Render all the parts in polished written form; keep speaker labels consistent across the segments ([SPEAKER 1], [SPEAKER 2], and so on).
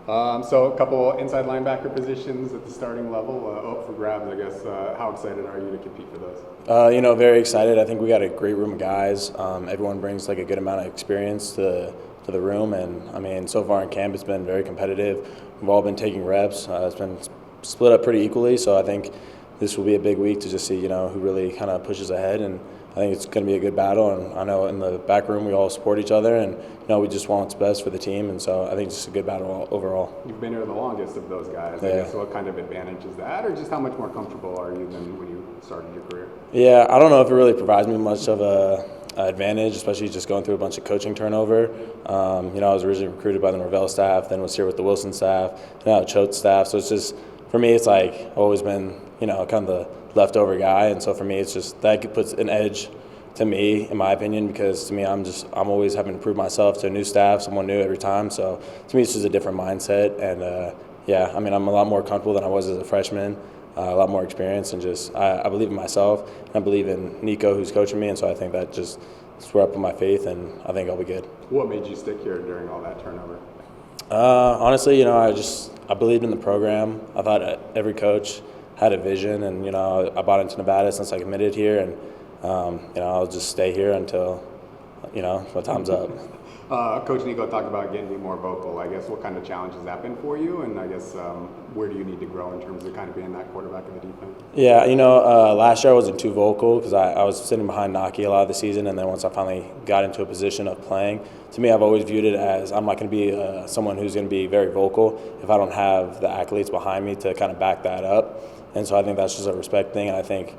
[SPEAKER 1] So a couple inside linebacker positions at the starting level up for grabs, I guess. How excited are you to compete for those?
[SPEAKER 2] Very excited. I think we got a great room of guys. Everyone brings like a good amount of experience to the room, and I mean, so far in camp, it's been very competitive. We've all been taking reps. It's been split up pretty equally, so I think this will be a big week to just see who really kind of pushes ahead, and I think it's going to be a good battle. And I know in the back room we all support each other, and we just want what's best for the team, and so I think it's just a good battle overall.
[SPEAKER 1] You've been here the longest of those guys.
[SPEAKER 2] Yeah.
[SPEAKER 1] I guess what kind of advantage is that, or just how much more comfortable are you than when you started your career?
[SPEAKER 2] Yeah, I don't know if it really provides me much of a advantage, especially just going through a bunch of coaching turnover. I was originally recruited by the Norvell staff, then was here with the Wilson staff, now the Choate staff. So it's just, for me, it's like I've always been, kind of the leftover guy, and so for me, it's just that puts an edge to me, in my opinion, because to me, I'm always having to prove myself to a new staff, someone new every time. So to me, it's just a different mindset, and I'm a lot more comfortable than I was as a freshman. A lot more experience, and just I believe in myself, and I believe in Nico, who's coaching me, and so I think that just swear up in my faith, and I think I'll be good.
[SPEAKER 1] What made you stick here during all that turnover?
[SPEAKER 2] Honestly, I believed in the program. I thought every coach had a vision, and I bought into Nevada since I committed here, and I'll just stay here until my time's up.
[SPEAKER 1] Coach Nico talked about getting you more vocal. I guess what kind of challenge has that been for you? And I guess where do you need to grow in terms of kind of being that quarterback of the defense?
[SPEAKER 2] Yeah, last year I wasn't too vocal because I was sitting behind Nakian a lot of the season, and then once I finally got into a position of playing, to me I've always viewed it as I'm not going to be someone who's going to be very vocal if I don't have the athletes behind me to kind of back that up. And so I think that's just a respect thing, and I think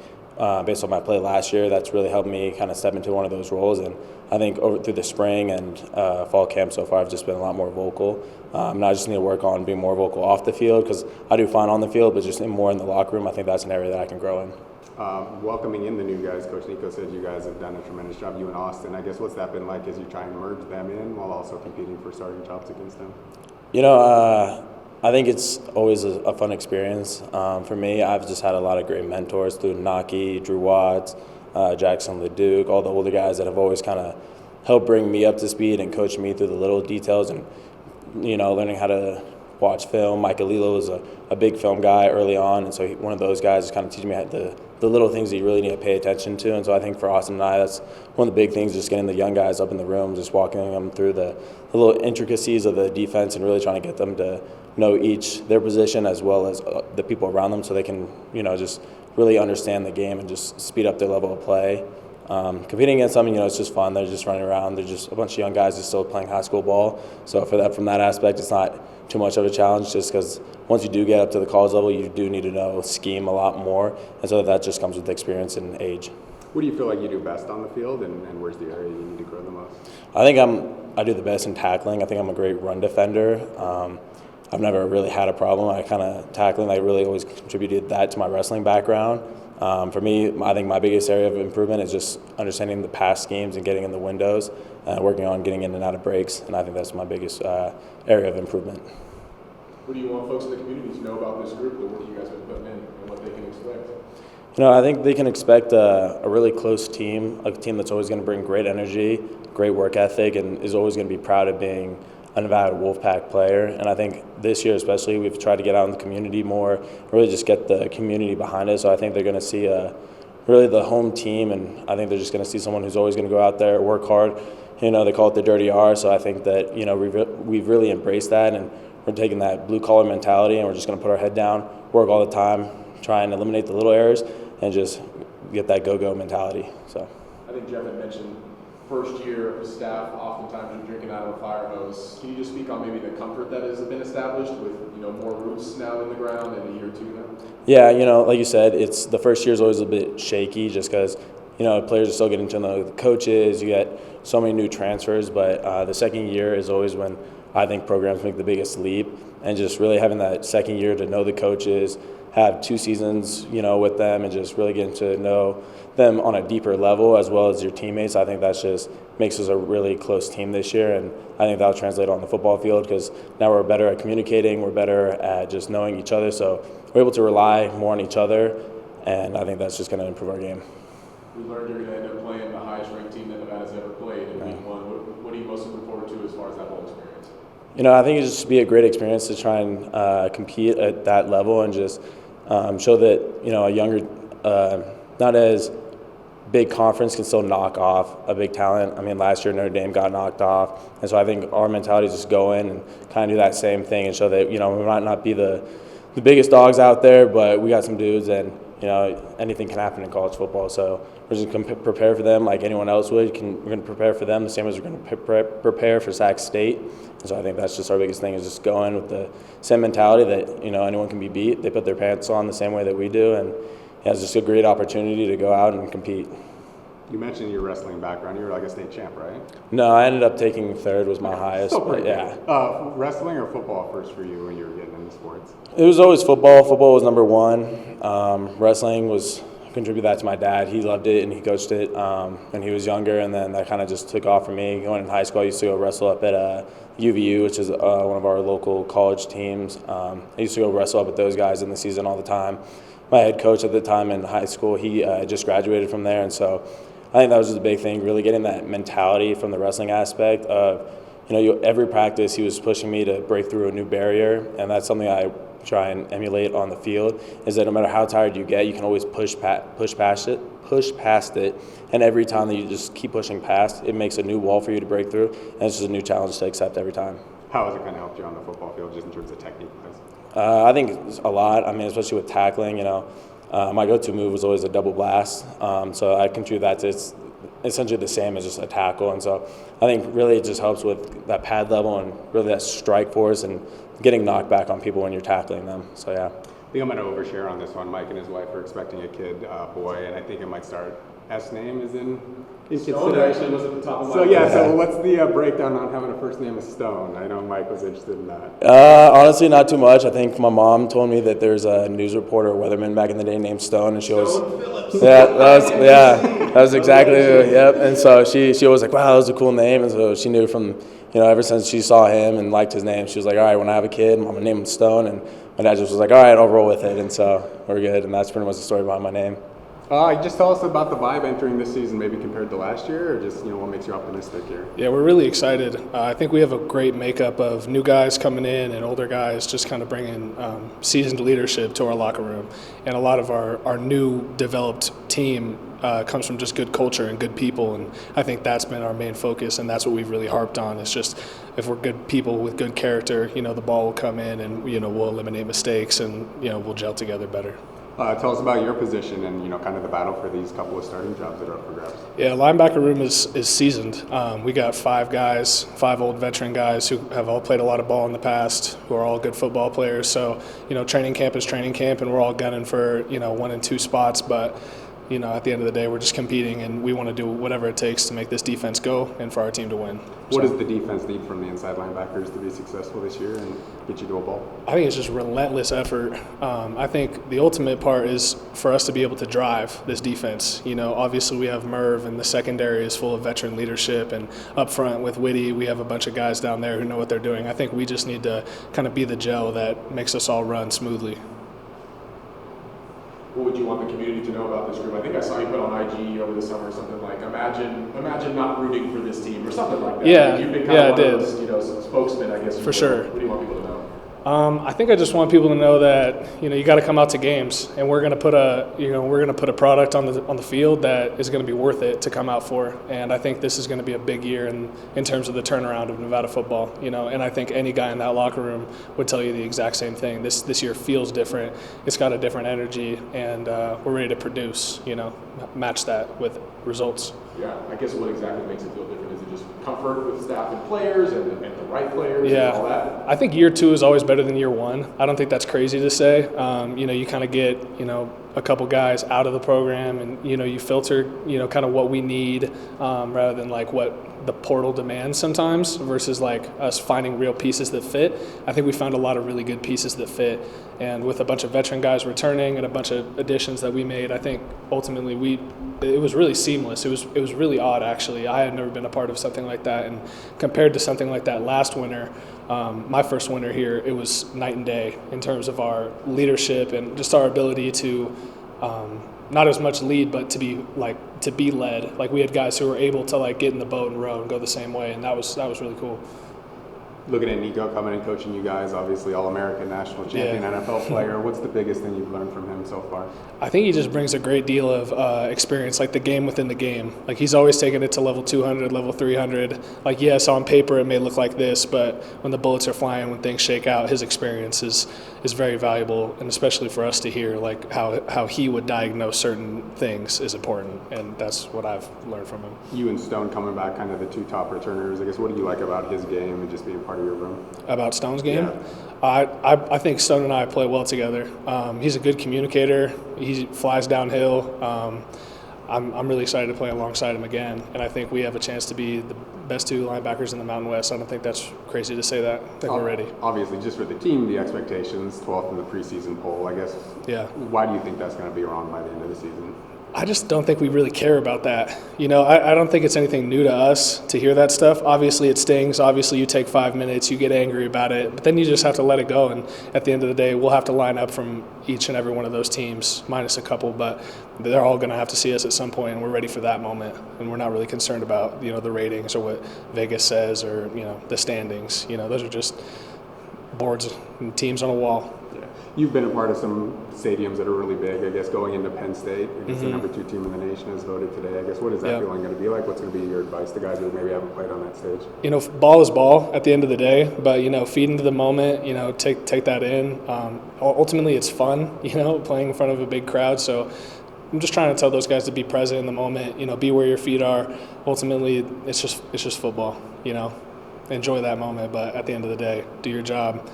[SPEAKER 2] based on my play last year, that's really helped me kind of step into one of those roles. And I think through the spring and fall camp so far, I've just been a lot more vocal. And I just need to work on being more vocal off the field because I do fine on the field, but just more in the locker room, I think that's an area that I can grow in.
[SPEAKER 1] Welcoming in the new guys, Coach Nico said you guys have done a tremendous job, you and Austin. I guess what's that been like as you try and merge them in while also competing for starting jobs against them?
[SPEAKER 2] I think it's always a fun experience. For me, I've just had a lot of great mentors through Naki, Drew Watts, Jackson LeDuc, all the older guys that have always kind of helped bring me up to speed and coach me through the little details and, learning how to watch film. Mike Alilo was a big film guy early on, and so one of those guys is kind of teaching me the little things that you really need to pay attention to. And so I think for Austin and I, that's one of the big things, just getting the young guys up in the room, just walking them through the little intricacies of the defense and really trying to get them to know their position as well as the people around them so they can, just really understand the game and just speed up their level of play. Competing against them, it's just fun. They're just running around. They're just a bunch of young guys who's still playing high school ball. So from that aspect, it's not too much of a challenge just because once you do get up to the college level, you do need to know scheme a lot more. And so that just comes with experience and age.
[SPEAKER 1] What do you feel like you do best on the field, and where's the area you need to grow the most?
[SPEAKER 2] I think I do the best in tackling. I think I'm a great run defender. I've never really had a problem. Tackling, I really always contributed that to my wrestling background. For me, I think my biggest area of improvement is just understanding the pass schemes and getting in the windows, working on getting in and out of breaks, and I think that's my biggest area of improvement.
[SPEAKER 3] What do you want folks in the community to know about this group, the work you guys have been putting in, and what they can expect?
[SPEAKER 2] I think they can expect a really close team, a team that's always going to bring great energy, great work ethic, and is always going to be proud of being a Nevada Wolfpack player. And I think this year especially, we've tried to get out in the community more, really just get the community behind us. So I think they're going to see really the home team, and I think they're just going to see someone who's always going to go out there, work hard. They call it the dirty R. So I think that we've really embraced that, and we're taking that blue collar mentality, and we're just going to put our head down, work all the time, try and eliminate the little errors, and just get that go mentality. So
[SPEAKER 3] I think Jeff had mentioned first year of staff, oftentimes you're drinking out of a fire hose. Can you just speak on maybe the comfort that has been established with more roots now in the ground and a year or two now?
[SPEAKER 2] Yeah, like you said, it's the first year is always a bit shaky just because players are still getting to know the coaches. You get so many new transfers, but the second year is always when I think programs make the biggest leap, and just really having that second year to know the coaches, have 2 seasons, with them, and just really getting to know them on a deeper level as well as your teammates. I think that's just makes us a really close team this year, and I think that'll translate on the football field because now we're better at communicating, we're better at just knowing each other, so we're able to rely more on each other, and I think that's just going to improve our game.
[SPEAKER 3] We learned you're going to end up playing the highest ranked team that Nevada's ever played in Week 1. What are you most looking forward to as far as that whole experience?
[SPEAKER 2] I think it'd just be a great experience to try and compete at that level and just show that, a younger, not as big conference can still knock off a big talent. I mean, last year Notre Dame got knocked off. And so I think our mentality is just go in and kind of do that same thing and show that, we might not be the biggest dogs out there, but we got some dudes and, anything can happen in college football. So we're just going to prepare for them like anyone else would. We're going to prepare for them the same as we're going to prepare for Sac State. And so I think that's just our biggest thing is just go in with the same mentality that, anyone can be beat. They put their pants on the same way that we do. And it's just a great opportunity to go out and compete.
[SPEAKER 1] You mentioned your wrestling background. You were like a state champ, right?
[SPEAKER 2] No, I ended up taking third was my highest. But yeah.
[SPEAKER 1] Wrestling or football first for you when you were getting into sports?
[SPEAKER 2] It was always football. Football was number one. Wrestling was contribute that to my dad. He loved it and he coached it when he was younger, and then that kind of just took off for me. Going in high school, I used to go wrestle up at UVU, which is one of our local college teams. I used to go wrestle up with those guys in the season all the time. My head coach at the time in high school, he just graduated from there, and so I think that was just a big thing, really getting that mentality from the wrestling aspect of, every practice he was pushing me to break through a new barrier, and that's something I try and emulate on the field, is that no matter how tired you get, you can always push past it, and every time that you just keep pushing past, it makes a new wall for you to break through, and it's just a new challenge to accept every time.
[SPEAKER 1] How has it kind of helped you on the football field, just in terms of technique-wise?
[SPEAKER 2] I think a lot. I mean, especially with tackling, my go-to move was always a double blast. So I contribute that to it's essentially the same as just a tackle. And so I think really it just helps with that pad level and really that strike force and getting knocked back on people when you're tackling them. So, yeah.
[SPEAKER 1] I think I'm going to overshare on this one. Mike and his wife are expecting a kid, boy, and I think it might start. S name is in
[SPEAKER 3] Stone actually was at the top of my
[SPEAKER 1] So, yeah, so what's the breakdown on having a first name of Stone? I know Mike was interested in that.
[SPEAKER 2] Honestly, not too much. I think my mom told me that there's a news reporter, weatherman back in the day named Stone, and she always, that was exactly, yep. And so she always like, wow, that was a cool name. And so she knew from, ever since she saw him and liked his name, she was like, all right, when I have a kid, I'm gonna name him Stone. And my dad just was like, all right, I'll roll with it. And so we're good. And that's pretty much the story behind my name.
[SPEAKER 1] Just tell us about the vibe entering this season, maybe compared to last year, or just what makes you optimistic here?
[SPEAKER 4] Yeah, we're really excited. I think we have a great makeup of new guys coming in and older guys just kind of bringing seasoned leadership to our locker room. And a lot of our new developed team comes from just good culture and good people, and I think that's been our main focus, and that's what we've really harped on. It's just if we're good people with good character, the ball will come in and we'll eliminate mistakes and we'll gel together better.
[SPEAKER 1] Tell us about your position and kind of the battle for these couple of starting jobs that are up for grabs.
[SPEAKER 4] Yeah, linebacker room is seasoned. We got 5 old veteran guys who have all played a lot of ball in the past, who are all good football players. So training camp is training camp, and we're all gunning for 1 and 2 spots. But at the end of the day, we're just competing, and we want to do whatever it takes to make this defense go and for our team to win.
[SPEAKER 1] What does the defense need from the inside linebackers to be successful this year and get you to a bowl?
[SPEAKER 4] I think it's just relentless effort. I think the ultimate part is for us to be able to drive this defense. Obviously we have Merv, and the secondary is full of veteran leadership, and up front with Whitty, we have a bunch of guys down there who know what they're doing. I think we just need to kind of be the gel that makes us all run smoothly.
[SPEAKER 3] What would you want the community to know about this group? I think I saw you put on IG over the summer something like, imagine not rooting for this team or something like that.
[SPEAKER 4] Yeah,
[SPEAKER 3] you've been kind of one of those, some spokesman, I guess.
[SPEAKER 4] For sure.
[SPEAKER 3] What do you want people to know?
[SPEAKER 4] I think I just want people to know that you got to come out to games, and we're going to put a product on the field that is going to be worth it to come out for. And I think this is going to be a big year in terms of the turnaround of Nevada football. And I think any guy in that locker room would tell you the exact same thing. This year feels different. It's got a different energy, and we're ready to produce. Match that with results.
[SPEAKER 3] Yeah, I guess what exactly makes it feel different? Is it just comfort with staff and players and the right players and all that?
[SPEAKER 4] I think year 2 is always better than year 1. I don't think that's crazy to say. You kind of get, a couple guys out of the program, and, you filter, kind of what we need rather than like what the portal demands sometimes versus like us finding real pieces that fit. I think we found a lot of really good pieces that fit. And with a bunch of veteran guys returning and a bunch of additions that we made, I think ultimately it was really seamless. It was really odd, actually. I had never been a part of something like that, and compared to something like that last winter, my first winter here, it was night and day in terms of our leadership and just our ability to not as much lead, but to be led. Like we had guys who were able to like get in the boat and row and go the same way, and that was really cool.
[SPEAKER 1] Looking at Nico coming and coaching you guys, obviously All-American, national champion,
[SPEAKER 4] Yeah.
[SPEAKER 1] NFL player, what's the biggest thing you've learned from him so far?
[SPEAKER 4] I think he just brings a great deal of experience, like the game within the game. Like he's always taken it to level 200, level 300. Like yes, on paper it may look like this, but when the bullets are flying, when things shake out, his experience is very valuable, and especially for us to hear like how he would diagnose certain things is important, and that's what I've learned from him.
[SPEAKER 1] You and Stone coming back, kind of the two top returners. I guess what do you like about his game and just being part of your room?
[SPEAKER 4] About Stone's game?
[SPEAKER 1] Yeah.
[SPEAKER 4] I think Stone and I play well together. He's a good communicator. He flies downhill. I'm really excited to play alongside him again, and I think we have a chance to be the best two linebackers in the Mountain West. I don't think that's crazy to say that. I think we're ready.
[SPEAKER 1] Obviously, just for the team, the expectations, 12th in the preseason poll, I guess.
[SPEAKER 4] Yeah.
[SPEAKER 1] Why do you think that's going to be wrong by the end of the season?
[SPEAKER 4] I just don't think we really care about that. You know, I don't think it's anything new to us to hear that stuff. Obviously, it stings. Obviously, you take 5 minutes, you get angry about it, but then you just have to let it go. And at the end of the day, we'll have to line up from each and every one of those teams, minus a couple, but they're all going to have to see us at some point, and we're ready for that moment. And we're not really concerned about, you know, the ratings or what Vegas says or, you know, the standings. You know, those are just boards and teams on a wall.
[SPEAKER 1] Yeah. You've been a part of some stadiums that are really big. I guess going into Penn State, I guess the number 2 team in the nation has voted today. I guess what is that feeling going to be like? What's going to be your advice to guys who maybe haven't played on that stage?
[SPEAKER 4] You know, ball is ball at the end of the day, but, you know, feed into the moment, you know, take that in. Ultimately, it's fun, you know, playing in front of a big crowd. So I'm just trying to tell those guys to be present in the moment, you know, be where your feet are. Ultimately, it's just football, you know. Enjoy that moment, but at the end of the day, do your job,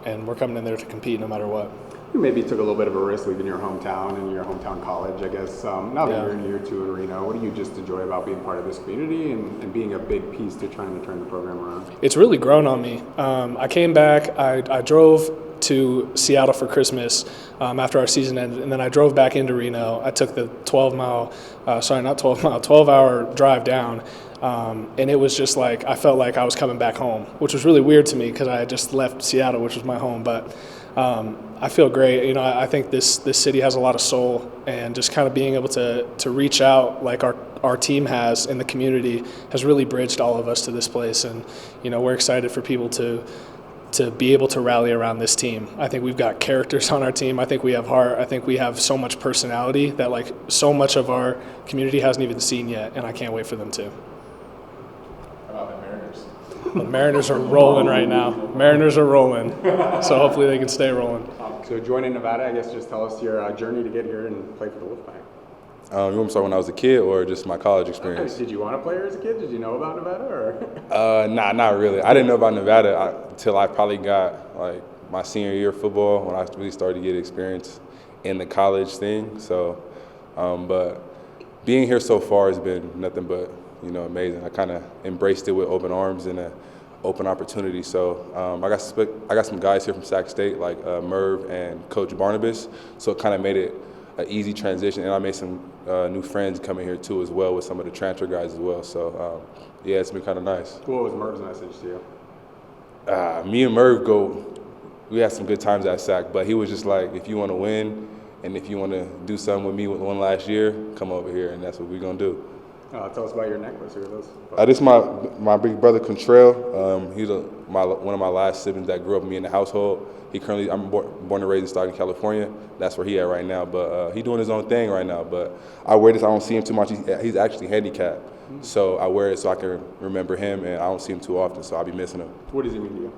[SPEAKER 4] and we're coming in there to compete no matter what.
[SPEAKER 1] You maybe took a little bit of a risk leaving your hometown and your hometown college, I guess. Now that you're in year 2 in Reno, what do you just enjoy about being part of this community and being a big piece to trying to turn the program around?
[SPEAKER 4] It's really grown on me. I came back, I drove to Seattle for Christmas after our season ended, and then I drove back into Reno. I took the 12-hour drive down, and it was just like I felt like I was coming back home, which was really weird to me because I had just left Seattle, which was my home. But I feel great. You know, I think this city has a lot of soul, and just kind of being able to reach out like our team has in the community has really bridged all of us to this place. And you know, we're excited for people to be able to rally around this team. I think we've got characters on our team. I think we have heart. I think we have so much personality that like so much of our community hasn't even seen yet, and I can't wait for them to.
[SPEAKER 3] How about the Mariners?
[SPEAKER 4] The Mariners are rolling right now. Mariners are rolling. So hopefully they can stay rolling.
[SPEAKER 1] So joining Nevada, I guess just tell us your journey to get here and play for the Wolfpack.
[SPEAKER 5] You want me to start when I was a kid or just my college experience?
[SPEAKER 1] Did you want to play as a kid? Did you know about Nevada? Or?
[SPEAKER 5] Nah, not really. I didn't know about Nevada until I probably got like my senior year of football when I really started to get experience in the college thing. So, but being here so far has been nothing but, you know, amazing. I kind of embraced it with open arms and an open opportunity. So I got some guys here from Sac State like Merv and Coach Barnabas. So it kind of made it an easy transition, and I made some new friends coming here too as well with some of the transfer guys as well. So yeah, it's been kind of nice.
[SPEAKER 1] What was Merv's message to you?
[SPEAKER 5] Me and Merv we had some good times at SAC, but he was just like, if you want to win and if you want to do something with me with one last year, come over here, and that's what we're going to do.
[SPEAKER 1] Tell us about your necklace. Here, those.
[SPEAKER 5] This is my big brother, Contrail. He's one of my last siblings that grew up with me in the household. I'm born and raised in Stockton, California. That's where he at right now. But he's doing his own thing right now. But I wear this. I don't see him too much. He's actually handicapped. So I wear it so I can remember him, and I don't see him too often, so I'll be missing him.
[SPEAKER 1] What does he mean to you?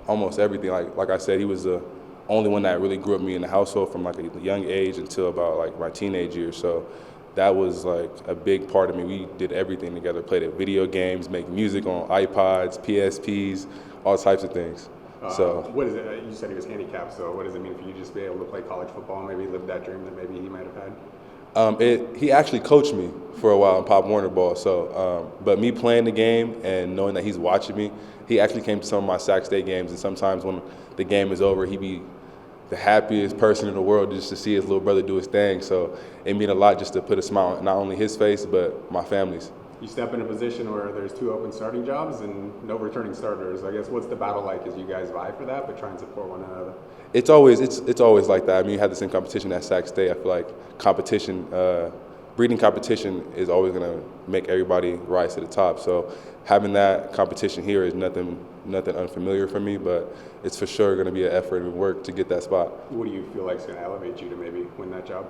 [SPEAKER 5] Almost everything. Like I said, he was the only one that really grew up with me in the household from like a young age until about like my teenage years. So that was like a big part of me. We did everything together, played at video games, make music on iPods, PSPs, all types of things. So
[SPEAKER 1] what is it? You said he was handicapped, so what does it mean for you just to be able to play college football, maybe live that dream that maybe he might have had?
[SPEAKER 5] He actually coached me for a while in Pop Warner ball. So, but me playing the game and knowing that he's watching me, he actually came to some of my Sac State games, and sometimes when the game is over, he'd be the happiest person in the world just to see his little brother do his thing. So it meant a lot just to put a smile on not only his face, but my family's.
[SPEAKER 1] You step in a position where there's 2 open starting jobs and no returning starters. I guess what's the battle like as you guys vie for that, but try and support one another?
[SPEAKER 5] It's always like that. I mean, you have the same competition at Sac State. I feel like competition breeding competition is always going to make everybody rise to the top. So having that competition here is nothing unfamiliar for me, but it's for sure going to be an effort and work to get that spot.
[SPEAKER 1] What do you feel like is going to elevate you to maybe win that job?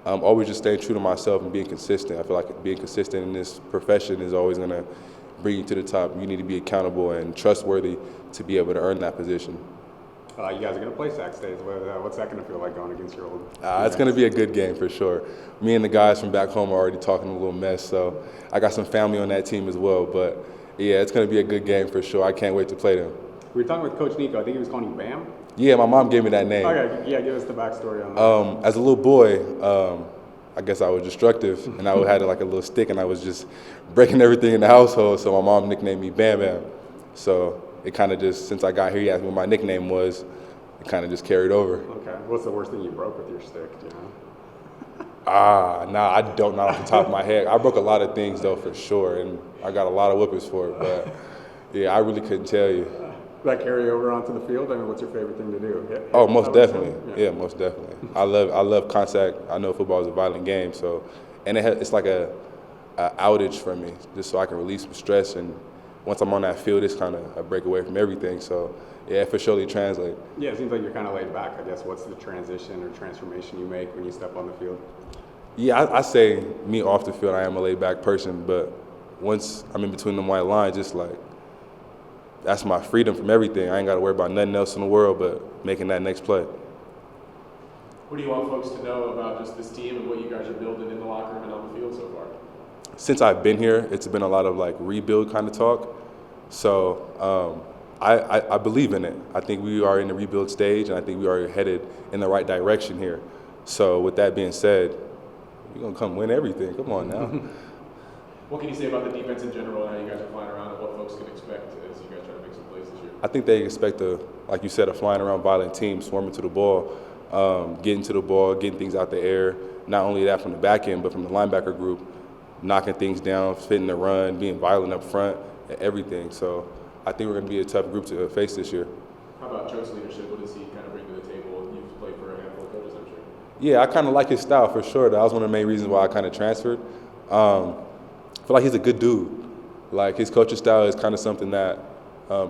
[SPEAKER 5] Always just staying true to myself and being consistent. I feel like being consistent in this profession is always going to bring you to the top. You need to be accountable and trustworthy to be able to earn that position.
[SPEAKER 1] You guys are going to play Sac Stays. What's that going to feel like going against your old
[SPEAKER 5] It's going to be a good game for sure. Me and the guys from back home are already talking a little mess, so I got some family on that team as well. But yeah, it's going to be a good game for sure. I can't wait to play them.
[SPEAKER 1] We were talking with Coach Nico. I think he was calling you Bam.
[SPEAKER 5] Yeah, my mom gave me that name.
[SPEAKER 1] Okay, yeah, give us the backstory on that.
[SPEAKER 5] As a little boy, I guess I was destructive, and I had like a little stick, and I was just breaking everything in the household. So my mom nicknamed me Bam Bam. So it kind of just, since I got here, he asked me what my nickname was. It kind of just carried over.
[SPEAKER 1] Okay. What's the worst thing you broke with your stick? Do you know?
[SPEAKER 5] I don't know off the top of my head. I broke a lot of things though, for sure, and I got a lot of whoopings for it. But yeah, I really couldn't tell you.
[SPEAKER 1] That carry over onto the field? I mean, what's your favorite thing to do?
[SPEAKER 5] Oh, most definitely. Yeah, most definitely. I love contact. I know football is a violent game, so and it's like a outage for me, just so I can release some stress. And once I'm on that field, it's kind of a break away from everything. So yeah, for surely translate.
[SPEAKER 1] Yeah, it seems like you're kind of laid back. I guess what's the transition or transformation you make when you step on the field?
[SPEAKER 5] Yeah, I say me off the field, I am a laid back person, but once I'm in between them white lines, just like that's my freedom from everything. I ain't got to worry about nothing else in the world but making that next play.
[SPEAKER 3] What do you want folks to know about just this team and what you guys are building in the locker room and on the field so far?
[SPEAKER 5] Since I've been here, it's been a lot of like rebuild kind of talk. So I believe in it. I think we are in the rebuild stage, and I think we are headed in the right direction here. So with that being said, we're going to come win everything. Come on now.
[SPEAKER 3] What can you say about the defense in general now you guys are flying around, and what folks can expect as you guys try to make some plays this year?
[SPEAKER 5] I think they expect like you said, a flying around violent team, swarming to the ball, getting to the ball, getting things out the air. Not only that from the back end, but from the linebacker group, knocking things down, fitting the run, being violent up front, everything. So I think we're going to be a tough group to face this year.
[SPEAKER 3] How about Cho's leadership? What does he kind of bring to the table? You've played for a handful of coaches, I'm sure.
[SPEAKER 5] Yeah, I kind of like his style for sure. That was one of the main reasons why I kind of transferred. I feel like he's a good dude. Like his coaching style is kind of something that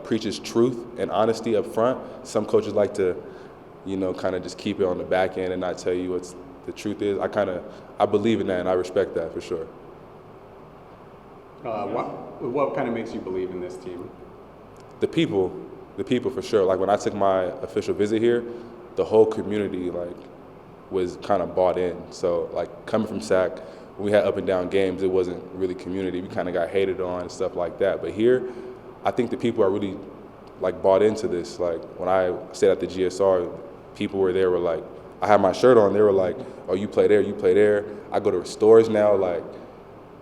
[SPEAKER 5] preaches truth and honesty up front. Some coaches like to, kind of just keep it on the back end and not tell you what the truth is. I believe in that, and I respect that for sure.
[SPEAKER 1] What kind of makes you believe in this team?
[SPEAKER 5] The people for sure. Like when I took my official visit here, the whole community was kind of bought in. So like coming from SAC, when we had up and down games, it wasn't really community. We kind of got hated on and stuff like that. But here, I think the people are really bought into this. Like when I stayed at the GSR, people were there were like, I had my shirt on. They were like, "Oh, you play there, you play there." I go to stores now. Like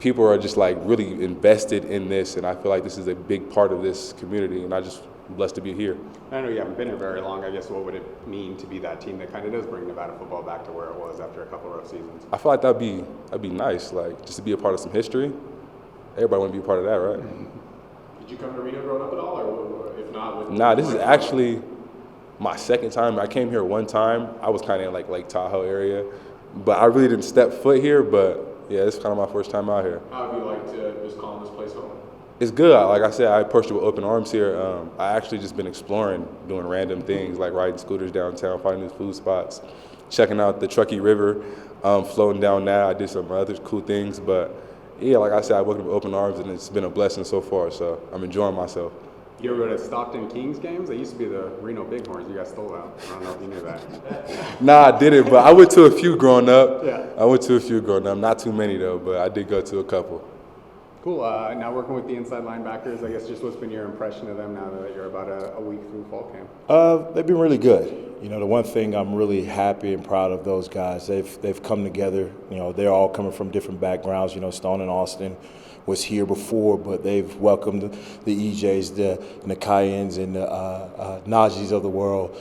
[SPEAKER 5] people are just really invested in this, and I feel like this is a big part of this community. And I just blessed to be here.
[SPEAKER 1] I know you haven't been here very long. I guess what would it mean to be that team that kind of does bring Nevada football back to where it was after a couple of rough seasons?
[SPEAKER 5] I feel like that'd be nice, just to be a part of some history. Everybody want to be a part of that, right?
[SPEAKER 3] Did you come to Reno growing up at all, or if not?
[SPEAKER 5] Nah, this is actually my second time. I came here one time. I was kind of in Lake Tahoe area, but I really didn't step foot here. But yeah, it's kind of my first time out here.
[SPEAKER 3] How have you liked just calling this place home?
[SPEAKER 5] It's good. Like I said, I approached it with open arms here. I actually just been exploring, doing random things like riding scooters downtown, finding new food spots, checking out the Truckee River, floating down now. I did some other cool things, but yeah, like I said, I welcome with open arms, and it's been a blessing so far. So I'm enjoying myself.
[SPEAKER 1] You ever go to Stockton Kings games? They used to be the Reno Bighorns. You guys stole out. I don't know if you knew that.
[SPEAKER 5] Nah, I didn't, but I went to a few growing up.
[SPEAKER 1] Yeah.
[SPEAKER 5] I went to a few growing up. Not too many though, but I did go to a couple.
[SPEAKER 1] Cool. Now working with the inside linebackers, I guess just what's been your impression of them now that you're about a week through fall camp?
[SPEAKER 6] They've been really good. The one thing I'm really happy and proud of those guys, they've come together. They're all coming from different backgrounds. Stone and Austin was here before, but they've welcomed the EJs, the Nakians, and the Najis of the world.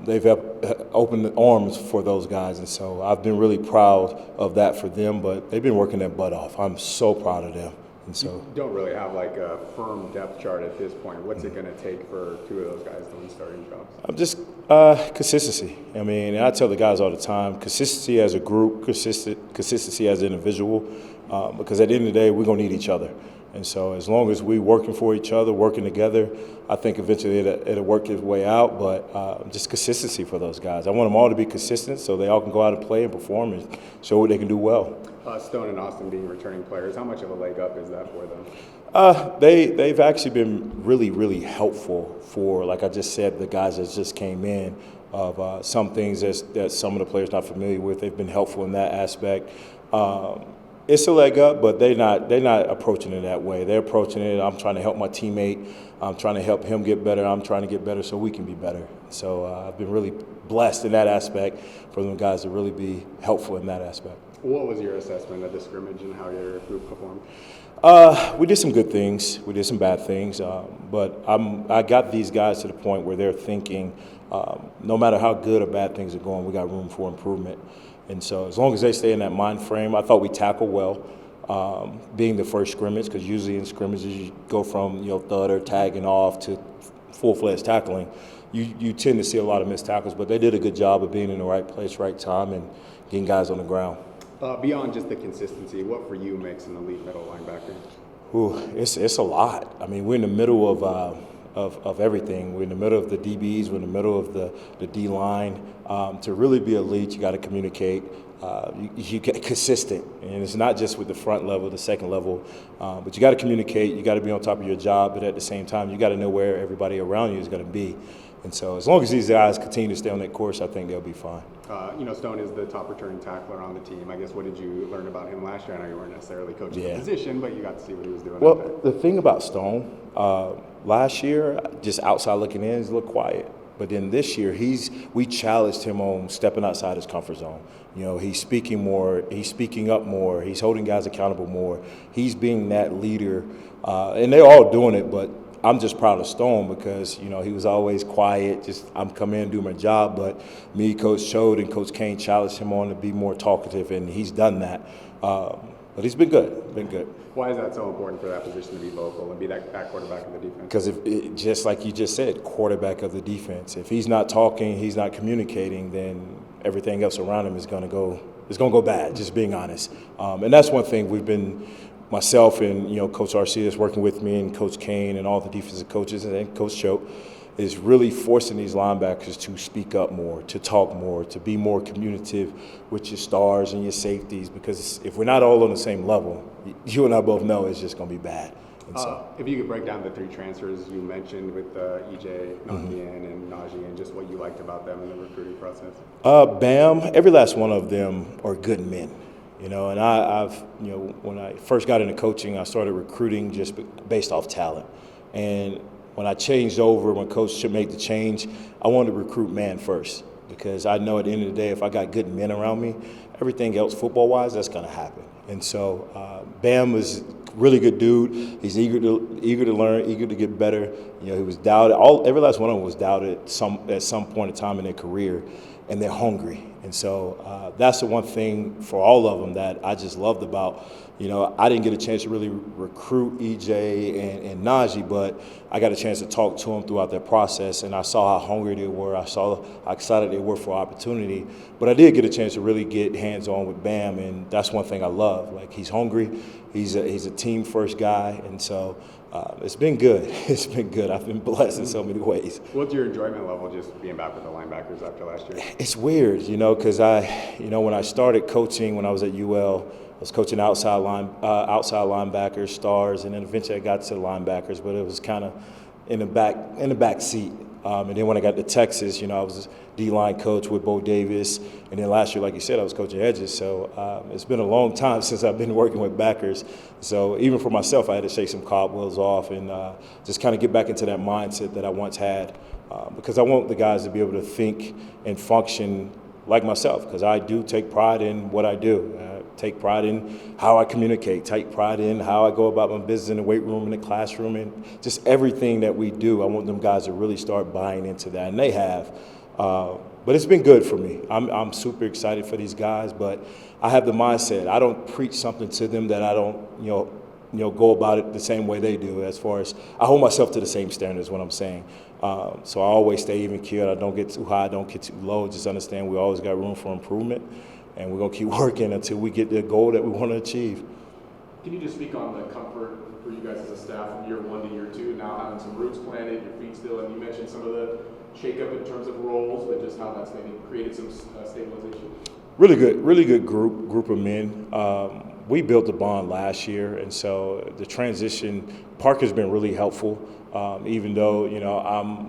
[SPEAKER 6] They've opened the arms for those guys, and so I've been really proud of that for them, but they've been working their butt off. I'm so proud of them. And so
[SPEAKER 1] You don't really have like a firm depth chart at this point. What's it going to take for two of those guys to win starting jobs?
[SPEAKER 6] I'm just consistency. I mean, and I tell the guys all the time, consistency as a group, consistency as an individual, because at the end of the day, we're going to need each other. And so as long as we're working for each other, working together, I think eventually it'll work its way out. But just consistency for those guys. I want them all to be consistent so they all can go out and play and perform and show what they can do well.
[SPEAKER 1] Stone and Austin being returning players, how much of a leg up is that for them?
[SPEAKER 6] They've actually been really, really helpful for, like I just said, the guys that just came in of some things that some of the players not familiar with. They've been helpful in that aspect. It's a leg up, but they're not approaching it that way. They're approaching it, I'm trying to help my teammate. I'm trying to help him get better. I'm trying to get better so we can be better. So I've been really blessed in that aspect for them guys to really be helpful in that aspect.
[SPEAKER 1] What was your assessment of the scrimmage and how your group performed?
[SPEAKER 6] We did some good things. We did some bad things. But I got these guys to the point where they're thinking, no matter how good or bad things are going, we got room for improvement. And so as long as they stay in that mind frame, I thought we tackled well, being the first scrimmage, because usually in scrimmages you go from thud or tagging off to full-fledged tackling. You tend to see a lot of missed tackles, but they did a good job of being in the right place, right time, and getting guys on the ground.
[SPEAKER 1] Beyond just the consistency, what for you makes an elite middle linebacker?
[SPEAKER 6] Ooh, it's a lot. I mean, we're in the middle of everything. We're in the middle of the DBs. We're in the middle of the D line. To really be elite, you got to communicate. You get consistent, and it's not just with the front level, the second level, but you got to communicate. You got to be on top of your job, but at the same time, you got to know where everybody around you is going to be. And so, as long as these guys continue to stay on that course, I think they'll be fine.
[SPEAKER 1] Stone is the top returning tackler on the team. I guess, what did you learn about him last year? I know you weren't necessarily coaching the position, but you got to see what he was doing out there.
[SPEAKER 6] Well, the thing about Stone, last year, just outside looking in, he's a little quiet. But then this year, we challenged him on stepping outside his comfort zone. He's speaking more, he's speaking up more, he's holding guys accountable more. He's being that leader, and they're all doing it, but I'm just proud of Stone because, he was always quiet, just I'm coming in and do my job. But me, Coach Chode, and Coach Kane challenged him on to be more talkative, and he's done that. But he's been good,
[SPEAKER 1] Why is that so important for that position to be vocal and be that quarterback of the defense?
[SPEAKER 6] Because just like you just said, quarterback of the defense. If he's not talking, he's not communicating, then everything else around him is going to go bad, just being honest. And that's one thing we've been – myself and Coach RC is working with me, and Coach Kane and all the defensive coaches, and then Coach Choate is really forcing these linebackers to speak up more, to talk more, to be more communicative with your stars and your safeties. Because if we're not all on the same level, you and I both know it's just going to be bad.
[SPEAKER 1] If you could break down the three transfers you mentioned with EJ, Nakian, and Najee, and just what you liked about them in the recruiting process.
[SPEAKER 6] Bam, every last one of them are good men. And I've when I first got into coaching, I started recruiting just based off talent. And when I changed over, when Coach made the change, I wanted to recruit man first because I know at the end of the day, if I got good men around me, everything else football-wise, that's going to happen. And so Bam was a really good dude. He's eager to learn, eager to get better. He was doubted. Every last one of them was doubted at some point in time in their career, and they're hungry. And so that's the one thing for all of them that I just loved about. I didn't get a chance to really recruit EJ and Najee, but I got a chance to talk to them throughout their process, and I saw how hungry they were. I saw how excited they were for opportunity. But I did get a chance to really get hands-on with Bam, and that's one thing I love. Like, he's hungry. He's a team-first guy, and so it's been good. It's been good. I've been blessed in so many ways.
[SPEAKER 1] What's your enjoyment level just being back with the linebackers after last year?
[SPEAKER 6] It's weird, because when I started coaching when I was at UL, I was coaching outside linebackers, stars, and then eventually I got to the linebackers, but it was kind of in the back seat. And then when I got to Texas, I was a D-line coach with Bo Davis, and then last year, like you said, I was coaching edges. So it's been a long time since I've been working with backers. So even for myself, I had to shake some cobwebs off and just kind of get back into that mindset that I once had, because I want the guys to be able to think and function like myself, because I do take pride in what I do. Take pride in how I communicate, take pride in how I go about my business in the weight room, in the classroom, and just everything that we do. I want them guys to really start buying into that, and they have. But it's been good for me. I'm super excited for these guys, but I have the mindset. I don't preach something to them that I don't, go about it the same way they do. As far as I hold myself to the same standard is what I'm saying. So I always stay even keeled. I don't get too high, don't get too low. Just understand we always got room for improvement, and we're gonna keep working until we get the goal that we want to achieve.
[SPEAKER 3] Can you just speak on the comfort for you guys as a staff from year 1 to year 2, now having some roots planted, your feet still, and you mentioned some of the shakeup in terms of roles, but just how that's maybe created some stabilization?
[SPEAKER 6] Really good group of men. We built the bond last year, and so the transition, Parker's been really helpful. Even though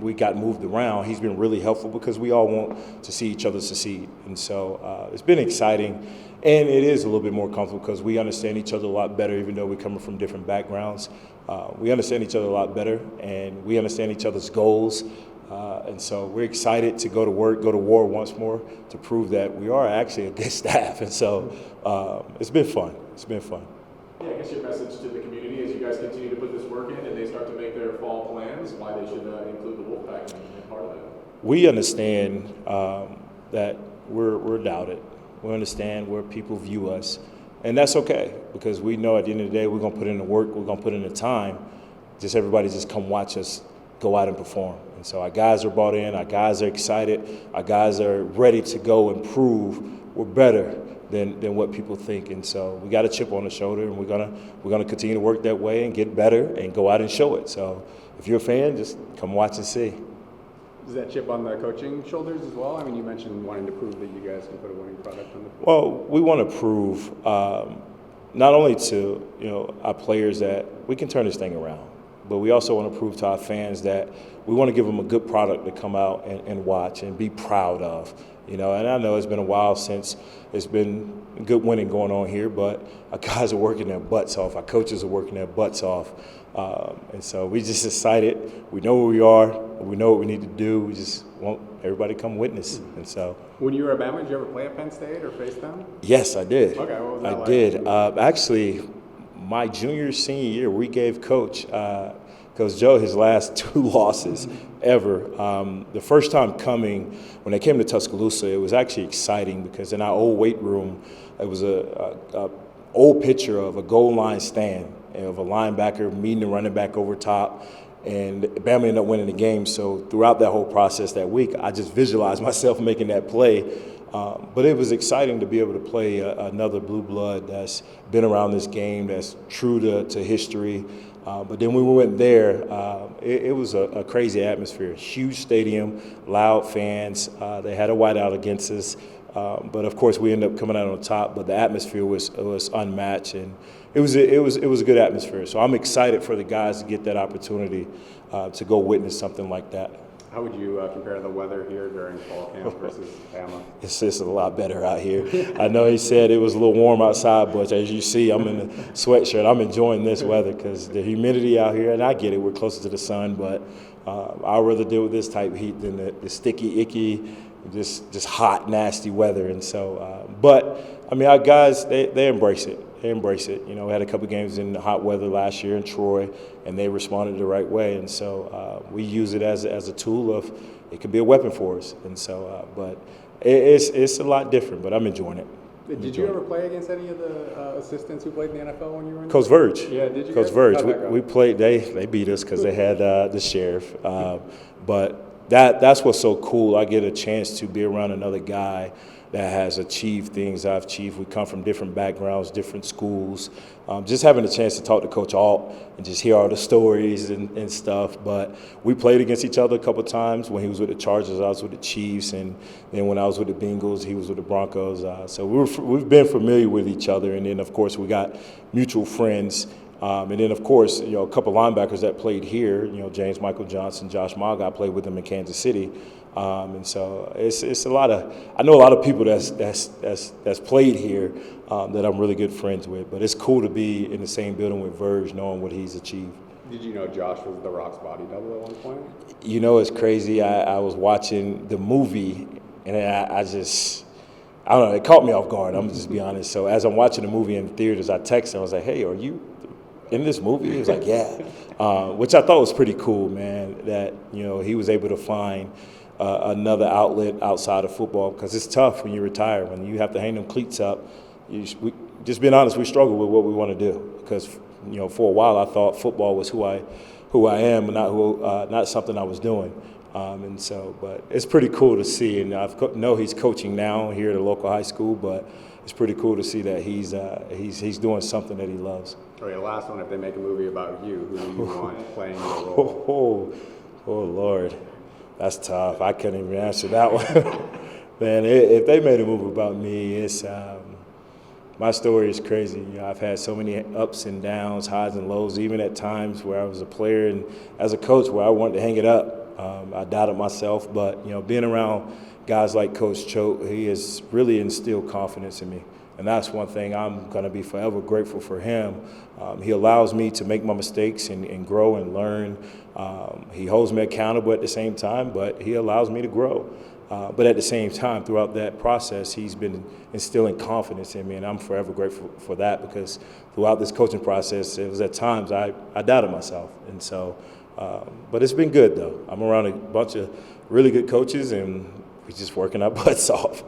[SPEAKER 6] we got moved around, he's been really helpful because we all want to see each other succeed, and so it's been exciting, and it is a little bit more comfortable because we understand each other a lot better. Even though we're coming from different backgrounds, we understand each other a lot better, and we understand each other's goals. And so we're excited to go to war once more to prove that we are actually a good staff. And so it's been fun. It's been fun.
[SPEAKER 3] Yeah, I guess your message to the community as you guys continue to put this work in and they start to make their fall plans, why they should include the Wolfpack in part of that.
[SPEAKER 6] We understand that we're doubted. We understand where people view us. And that's okay, because we know at the end of the day we're going to put in the work, we're going to put in the time. Just everybody just come watch us go out and perform. And so our guys are bought in, our guys are excited, our guys are ready to go and prove we're better than what people think. And so we got a chip on the shoulder, and we're gonna continue to work that way and get better and go out and show it. So if you're a fan, just come watch and see.
[SPEAKER 1] Is that chip on the coaching shoulders as well? I mean, you mentioned wanting to prove that you guys can put a winning product on the field.
[SPEAKER 6] Well, we want to prove not only to our players that we can turn this thing around, but we also want to prove to our fans that we want to give them a good product to come out and watch and be proud of. And I know it's been a while since it's been good winning going on here, but our guys are working their butts off. Our coaches are working their butts off. And so we just excited. We know where we are. We know what we need to do. We just want everybody to come witness. And so,
[SPEAKER 1] when you were at Bama, did you ever play at Penn State or face them?
[SPEAKER 6] Yes, I did.
[SPEAKER 1] Okay, what was that
[SPEAKER 6] I
[SPEAKER 1] like?
[SPEAKER 6] did. Actually, my senior year, we gave Coach Joe his last 2 losses ever. The first time coming, when they came to Tuscaloosa, it was actually exciting because in our old weight room, it was a old picture of a goal line stand of a linebacker meeting the running back over top, and Bama ended up winning the game. So throughout that whole process that week, I just visualized myself making that play. But it was exciting to be able to play another blue blood that's been around this game, that's true to history. But then when we went there, it was a crazy atmosphere. Huge stadium, loud fans. They had a whiteout against us. But of course, we ended up coming out on top. But the atmosphere was unmatched, and it was a good atmosphere. So I'm excited for the guys to get that opportunity to go witness something like that.
[SPEAKER 1] How would you compare the weather here during fall camp versus Bama?
[SPEAKER 6] It's just a lot better out here. I know he said it was a little warm outside, but as you see, I'm in a sweatshirt. I'm enjoying this weather because the humidity out here, and I get it, we're closer to the sun, but I'd rather deal with this type of heat than the sticky, icky, just hot, nasty weather. And so, but I mean, our guys, they embrace it. They embrace it. We had a couple of games in the hot weather last year in Troy, and they responded the right way. And so we use it as a tool of it could be a weapon for us. And so, but it's a lot different. But I'm enjoying it.
[SPEAKER 1] Did you ever play against any of the assistants who played in the NFL when you were in?
[SPEAKER 6] Coach Verge.
[SPEAKER 1] Yeah, did you?
[SPEAKER 6] Coach
[SPEAKER 1] guys?
[SPEAKER 6] Verge.
[SPEAKER 1] How'd that go?
[SPEAKER 6] We played. They beat us because they had the sheriff. But that's what's so cool. I get a chance to be around another guy that has achieved things I've achieved. We come from different backgrounds, different schools. Just having a chance to talk to Coach Alt and just hear all the stories and stuff. But we played against each other a couple of times. When he was with the Chargers, I was with the Chiefs. And then when I was with the Bengals, he was with the Broncos. So we've been familiar with each other. And then, of course, we got mutual friends. And then, of course, a couple of linebackers that played here, James Michael Johnson, Josh Maga, played with them in Kansas City. And so it's a lot of – I know a lot of people that's played here that I'm really good friends with. But it's cool to be in the same building with Verge, knowing what he's achieved.
[SPEAKER 1] Did you know Josh was The Rock's body double at one point?
[SPEAKER 6] It's crazy. I was watching the movie, and I don't know, it caught me off guard. I'm just be honest. So as I'm watching the movie in theaters, I texted him. I was like, hey, are you in this movie? He was like, yeah, which I thought was pretty cool, man, that, he was able to find another outlet outside of football, because it's tough when you retire, when you have to hang them cleats up. Just being honest, we struggle with what we want to do, because for a while I thought football was who I am, and not something I was doing. But it's pretty cool to see, and I know he's coaching now here at a local high school, but it's pretty cool to see that he's doing something that he loves.
[SPEAKER 1] Okay, last one. If they make a movie about you, who do you want playing the role?
[SPEAKER 6] Oh, Lord, that's tough. I couldn't even answer that one. Man, if they made a movie about me, it's my story is crazy. I've had so many ups and downs, highs and lows, even at times where I was a player and as a coach where I wanted to hang it up. I doubted myself, but being around guys like Coach Choate, he has really instilled confidence in me. And that's one thing I'm going to be forever grateful for him. He allows me to make my mistakes and grow and learn. He holds me accountable at the same time, but he allows me to grow. But at the same time, throughout that process, he's been instilling confidence in me, and I'm forever grateful for that, because throughout this coaching process, it was at times I doubted myself. And so, but it's been good, though. I'm around a bunch of really good coaches, and we're just working our butts off.